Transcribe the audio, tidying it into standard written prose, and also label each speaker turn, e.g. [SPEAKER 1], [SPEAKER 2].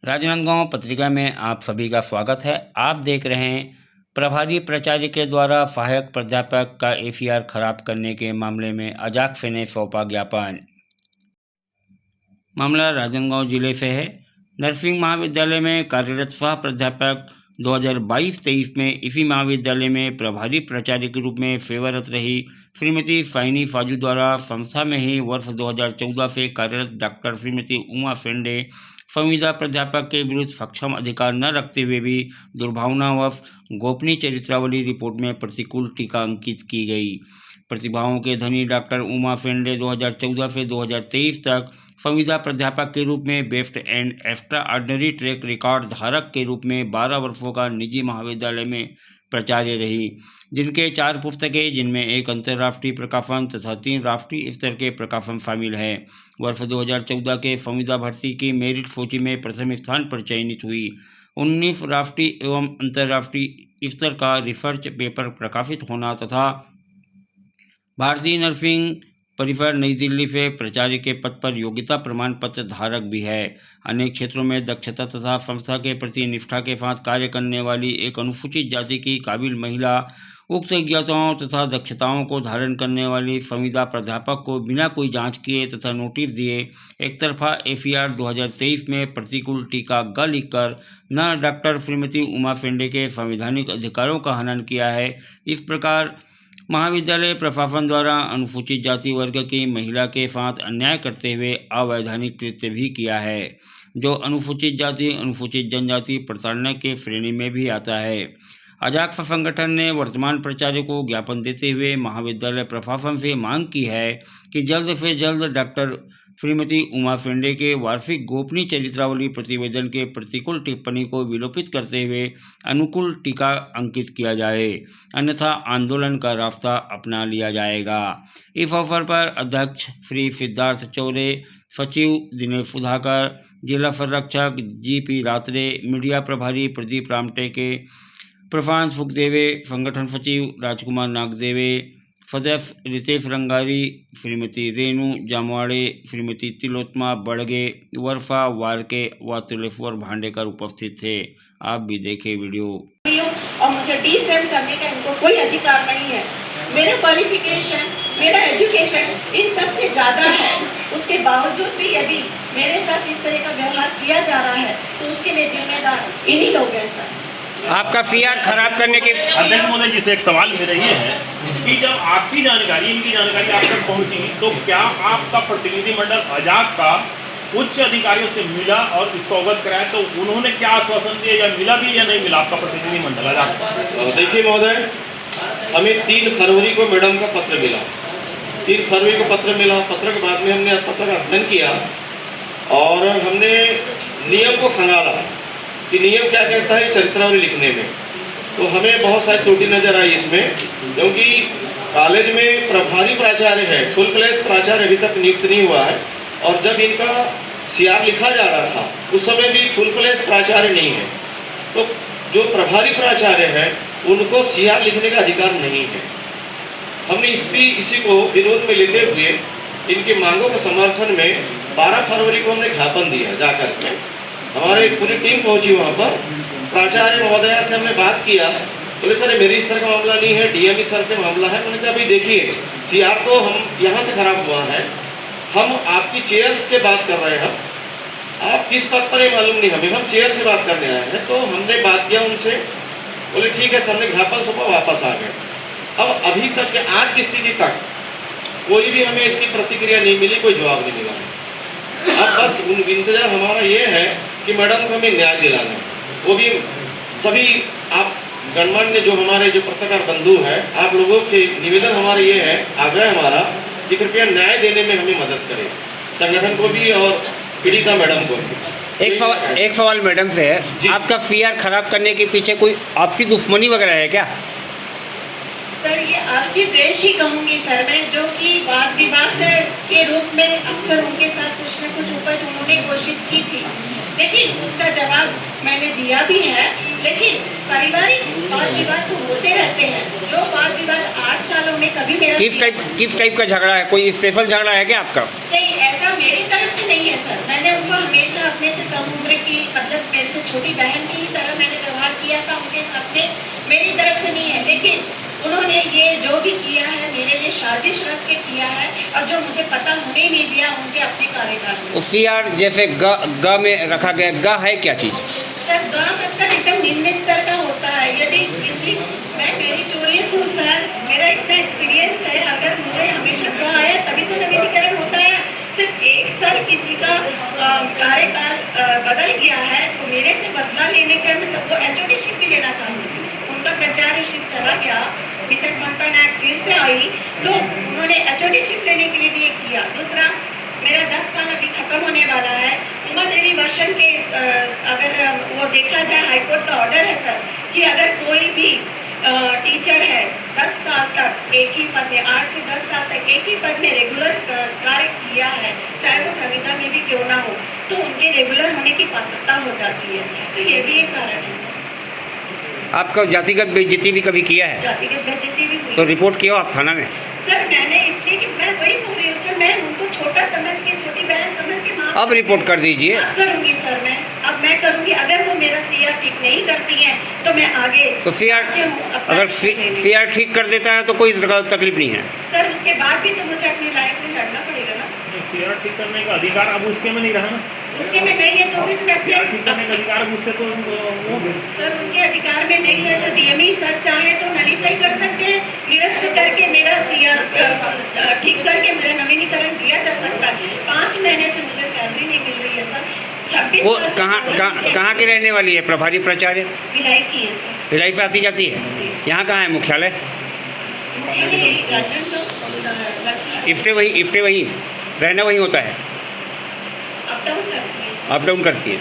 [SPEAKER 1] राजनांदगांव पत्रिका में आप सभी का स्वागत है। आप देख रहे हैं प्रभारी प्राचार्य के द्वारा सहायक प्राध्यापक का एफआईआर खराब करने के मामले में अजाक्स ने सौंपा ज्ञापन। मामला राजनांदगांव जिले से है। नर्सिंग महाविद्यालय में कार्यरत सह प्राध्यापक 2022-23 में इसी महाविद्यालय में प्रभारी प्राचार्य के रूप में सेवारत रही श्रीमती साइनी फाजू द्वारा संस्था में ही वर्ष 2014 से कार्यरत डॉक्टर श्रीमती उमा फेंडे संविदा प्राध्यापक के विरुद्ध सक्षम अधिकार न रखते हुए भी दुर्भावनावश गोपनीय चरित्रावली रिपोर्ट में प्रतिकूल टीका अंकित की गई। प्रतिभाओं के धनी डॉक्टर उमा फेंडे 2014 से 2023 तक संविदा प्राध्यापक के रूप में best and extra ordinary track record धारक के रूप में 12 वर्षों का निजी महाविद्यालय में प्राचार्य रही, जिनके 4 पुस्तकें, जिनमें एक अंतर्राष्ट्रीय प्रकाशन तथा 3 राष्ट्रीय स्तर के प्रकाशन शामिल हैं। वर्ष 2014 के संविदा भर्ती की मेरिट सूची में प्रथम स्थान पर चयनित हुई। 19 राष्ट्रीय एवं अंतर्राष्ट्रीय स्तर का रिसर्च पेपर प्रकाशित होना तथा भारतीय नर्सिंग परिसर नई दिल्ली से प्राचार्य के पद पर योग्यता प्रमाण पत्र धारक भी है। अनेक क्षेत्रों में दक्षता तथा संस्था के प्रति निष्ठा के साथ कार्य करने वाली एक अनुसूचित जाति की काबिल महिला उक्त योग्यताओं तथा दक्षताओं को धारण करने वाली संविदा प्राध्यापक को बिना कोई जांच किए तथा नोटिस दिए एक तरफा एफआईआर 2023 में प्रतिकूल टीका ग लिखकर न डॉक्टर श्रीमती उमा फेंडे के संवैधानिक अधिकारों का हनन किया है। इस प्रकार महाविद्यालय प्रशासन द्वारा अनुसूचित जाति वर्ग की महिला के साथ अन्याय करते हुए अवैधानिक कृत्य भी किया है, जो अनुसूचित जाति अनुसूचित जनजाति प्रताड़ना के श्रेणी में भी आता है। अजाक्स संगठन ने वर्तमान प्राचार्य को ज्ञापन देते हुए महाविद्यालय प्रशासन से मांग की है कि जल्द से जल्द डॉक्टर श्रीमती उमा फेंडे के वार्षिक गोपनीय चरित्रावली प्रतिवेदन के प्रतिकूल टिप्पणी को विलोपित करते हुए अनुकूल टीका अंकित किया जाए, अन्यथा आंदोलन का रास्ता अपना लिया जाएगा। इस अवसर पर अध्यक्ष श्री सिद्धार्थ चौरे, सचिव दिनेश सुधाकर, जिला संरक्षक GP रात्रे, मीडिया प्रभारी प्रदीप रामटेके, प्रशांत सुखदेवे, संगठन सचिव राजकुमार नागदेवे, सदस्य रितेश रंगारी, श्रीमती रेणु जामवाड़े, श्रीमती तिलोत्मा बड़गे, वर्षा वारके व तुलेश्वर भांडेकर उपस्थित थे। आप भी देखें वीडियो।
[SPEAKER 2] और मुझे डिफेम करने का इनको कोई अधिकार नहीं है। मेरा क्वालिफिकेशन, मेरा एजुकेशन इन सब से ज़्यादा है। उसके बावजूद भी यदि मेरे साथ इस तरह का व्यवहार किया जा रहा है तो उसके लिए जिम्मेदार इन्हीं लोग हैं सर।
[SPEAKER 1] आपका सीआर खराब करने के
[SPEAKER 3] अध्यक्ष महोदय जी से एक सवाल मेरा ये है कि जब आपकी जानकारी, इनकी जानकारी आप तक पहुंची तो क्या आपका प्रतिनिधिमंडल अजाक का उच्च अधिकारियों से मिला और इसको अवगत कराया, तो उन्होंने क्या आश्वासन दिया, या मिला भी या नहीं मिला आपका प्रतिनिधिमंडल अजाक?
[SPEAKER 4] देखिए महोदय, हमें 3 फरवरी को मैडम का पत्र मिला। 3 फरवरी को पत्र मिला। पत्र के बाद में हमने पत्र का अध्ययन किया और हमने नियम को खंगाला कि नियम क्या कहता है चरित्रावली लिखने में। तो हमें बहुत सारी त्रुटि नज़र आई इसमें, क्योंकि कॉलेज में प्रभारी प्राचार्य है, फुल क्लास प्राचार्य अभी तक नियुक्त नहीं हुआ है। और जब इनका सीआर लिखा जा रहा था उस समय भी फुल क्लास प्राचार्य नहीं है। तो जो प्रभारी प्राचार्य है उनको सीआर लिखने का अधिकार नहीं है। हमने इसी को विरोध में लेते हुए इनकी मांगों के समर्थन में 12 फरवरी को हमने ज्ञापन दिया। जाकर के हमारी पूरी टीम पहुंची वहाँ पर। प्राचार्य महोदया से हमने बात किया, बोले सर मेरे इस तरह का मामला नहीं है, DME सर का मामला है। मैंने कहा अभी देखिए सीआर तो हम यहाँ से खराब हुआ है, हम आपकी चेयर्स के बात कर रहे हैं, आप किस पद पर है मालूम नहीं हमें, हम चेयर से बात करने आए हैं। तो हमने बात किया उनसे, बोले ठीक है सर ने ज्ञापन सौंपा, वापस आ गए। अब अभी तक के आज की स्थिति तक कोई भी हमें इसकी प्रतिक्रिया नहीं मिली, कोई जवाब नहीं मिला। अब बस इंतजार हमारा ये है कि मैडम को हमें न्याय दिलाना है। वो भी सभी आप गणमान्य जो हमारे जो पत्रकार बंधु हैं, आप लोगों के निवेदन हमारा ये है, आग्रह हमारा कि कृपया न्याय देने में हमें मदद करें, संगठन को भी और पीड़िता मैडम को भी।
[SPEAKER 1] एक सवाल मैडम से है, आपका सीआर खराब करने के पीछे कोई आपसी दुश्मनी वगैरह है क्या?
[SPEAKER 2] सर ये आपसी द्वेष ही कहूँगी सर मैं, जो कि वाद विवाद के रूप में अक्सर उनके साथ कुछ न कुछ उपज उन्होंने कोशिश की थी, लेकिन उसका जवाब मैंने दिया भी है। लेकिन पारिवारिक वाद विवाद तो होते रहते हैं, जो वाद विवाद 8 सालों में कभी मेरा
[SPEAKER 1] किस टाइप का झगड़ा है? कोई स्पेशल झगड़ा है क्या आपका?
[SPEAKER 2] नहीं, ऐसा मेरी तरफ से नहीं है सर। मैंने उनको हमेशा हमेशा अपने से कम उम्र की, मतलब मेरे से छोटी बहन की ही तरह मैंने व्यवहार किया था उनके साथ में, मेरी तरफ से नहीं है। लेकिन उन्होंने ये जो भी किया है मेरे लिए साजिश रच के किया है, और जो मुझे पता होने नहीं दिया उनके अपने कार्यकाल में।
[SPEAKER 1] CR जैसे ग में रखा गया, ग है क्या चीज़?
[SPEAKER 2] सर ग मतलब एकदम निम्न स्तर का होता है। यदि किसी, मैं मेरिटोरियस हूँ सर, मेरा इतना एक्सपीरियंस है, अगर मुझे हमेशा ग आया तभी तो नवीनीकरण होता है। सिर्फ 1 साल किसी का कार्यकाल बदल गया है तो मेरे से बदला लेने का मतलब, वो एचओडीशिप भी लेना चाहती थी, उनका प्रचारशिप चला गया, मिसेस ममता नायक फिर से आई तो उन्होंने एचओडीशिप लेने के लिए भी ये किया। दूसरा, मेरा 10 साल अभी खत्म होने वाला है। उमा देवी वर्षन के अगर वो देखा जाए, हाईकोर्ट का ऑर्डर है सर कि अगर कोई भी टीचर है 10 साल तक एक ही पद में, 8 से 10 साल तक एक ही पद में रेगुलर कार्य किया है, चाहे वो संविदा में भी क्यों ना हो, तो उनके रेगुलर होने की पात्रता हो जाती है। तो ये भी एक कारण है सर।
[SPEAKER 1] आपका जातिगत बेइज्जती भी कभी किया है?
[SPEAKER 2] जातिगत बेइज्जती भी हुई
[SPEAKER 1] तो रिपोर्ट किया आप थाना में?
[SPEAKER 2] सर मैंने इसलिए कि मैं वही बोल रही हूँ सर, मैं उनको छोटा समझ के, छोटी बहन समझ के माफ
[SPEAKER 1] अब रिपोर्ट कर दीजिए।
[SPEAKER 2] अब करूँगी सर, मैं करूँगी। अगर वो मेरा CR ठीक नहीं करती हैं तो मैं आगे
[SPEAKER 1] तो अगर CR ठीक कर देता है तो कोई तकलीफ नहीं है
[SPEAKER 2] सर, उसके बाद भी तो मुझे अपनी लाइफ में लड़ना पड़ेगा ना।
[SPEAKER 3] CR ठीक करने का अधिकार अब उसके में नहीं रहा ना,
[SPEAKER 2] उसके में नहीं है तो भी तो मैं
[SPEAKER 3] CR ठीक करने का अधिकार अब उससे तो वो
[SPEAKER 2] सर उनके अधिकार में नहीं है तो DME सर चाहे तो नलीफाई कर सकते हैं, निरस्त करके मेरा CR ठीक करके मेरा नवीनीकरण किया जा सकता है। 5 महीने से मुझे सैलरी नहीं मिल रही है सर। 26
[SPEAKER 1] वो कहाँ की रहने वाली है? प्रभारी प्राचार्य
[SPEAKER 2] भिलाई की है सर।
[SPEAKER 1] भिलाई से आती जाती है? यहाँ कहाँ है मुख्यालय? इफ्टे वही रहना वही होता है,
[SPEAKER 2] अप डाउन करती है।
[SPEAKER 1] अप डाउन करती है।